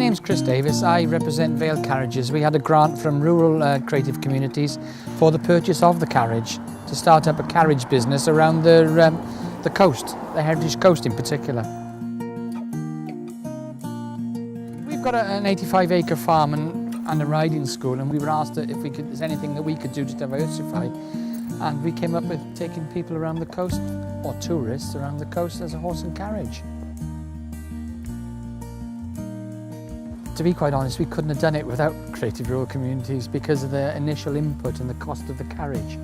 name's Chris Davis. I represent Vale Carriages. We had a grant from rural creative communities for the purchase of the carriage to start up a carriage business around the coast, the Heritage Coast in particular. We've got an 85-acre farm and a riding school, and we were asked if there's anything that we could do to diversify, and we came up with taking people around the coast, or tourists around the coast, as a horse and carriage. To be quite honest, we couldn't have done it without creative rural communities because of the initial input and the cost of the carriage.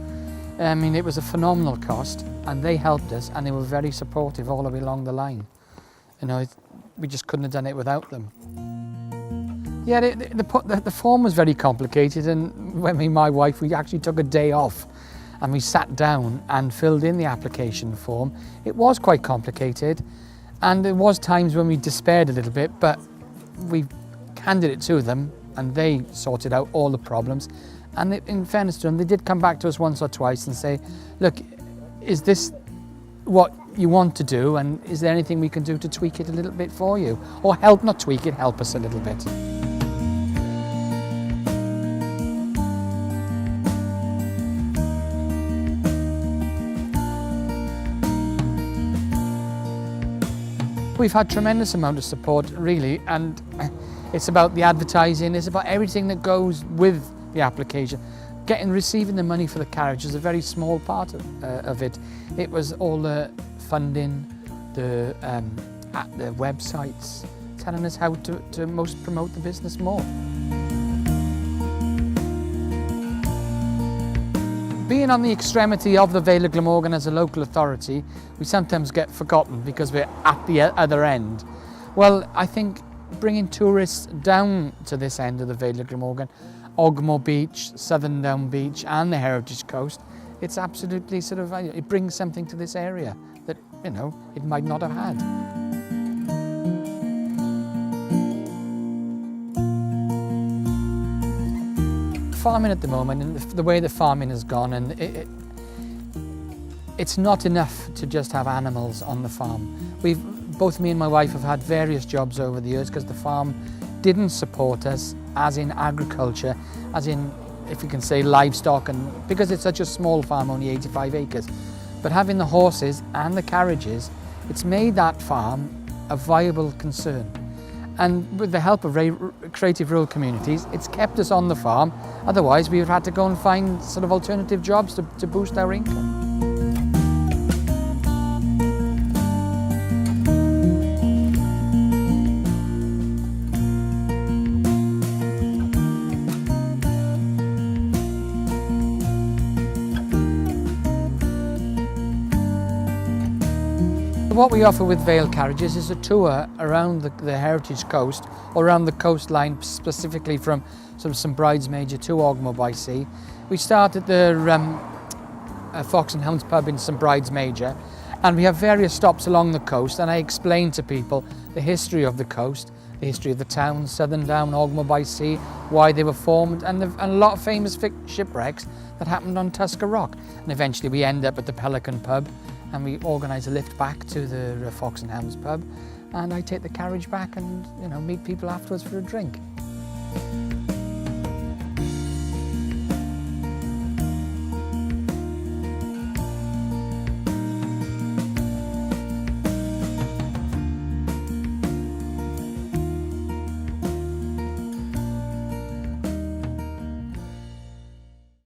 I mean, it was a phenomenal cost, and they helped us, and they were very supportive all the way along the line. You know, we just couldn't have done it without them. Yeah, the form was very complicated, and when me and my wife, we actually took a day off and we sat down and filled in the application form. It was quite complicated, and there was times when we despaired a little bit, but we handed it to them and they sorted out all the problems. And in fairness to them, they did come back to us once or twice and say, look, is this what you want to do, and is there anything we can do to tweak it a little bit for you? Or help, not tweak it, help us a little bit. We've had tremendous amount of support, really, and it's about the advertising, it's about everything that goes with the application. Receiving the money for the carriage is a very small part of it. It was all the funding, the websites, telling us how to most promote the business more. Being on the extremity of the Vale of Glamorgan as a local authority, we sometimes get forgotten because we're at the other end. Well, I think bringing tourists down to this end of the Vale of Glamorgan, Ogmore Beach, Southern Down Beach and the Heritage Coast, it's absolutely it brings something to this area that, you know, it might not have had. Farming at the moment, and the way the farming has gone, and it's not enough to just have animals on the farm. Both me and my wife have had various jobs over the years because the farm didn't support us, as in agriculture, as in, if you can say, livestock, and because it's such a small farm, only 85 acres. But having the horses and the carriages, it's made that farm a viable concern. And with the help of creative rural communities, it's kept us on the farm. Otherwise, we would have had to go and find alternative jobs to boost our income. What we offer with Vale Carriages is a tour around the Heritage Coast, or around the coastline, specifically from St Bride's Major to Ogmore by Sea. We start at the Fox and Hounds pub in St Bride's Major, and we have various stops along the coast, and I explain to people the history of the coast, the history of the towns, Southern Down, Ogmore by Sea, why they were formed, and a lot of famous shipwrecks that happened on Tusker Rock. And eventually we end up at the Pelican pub, and we organise a lift back to the Fox and Hounds pub, and I take the carriage back and, you know, meet people afterwards for a drink.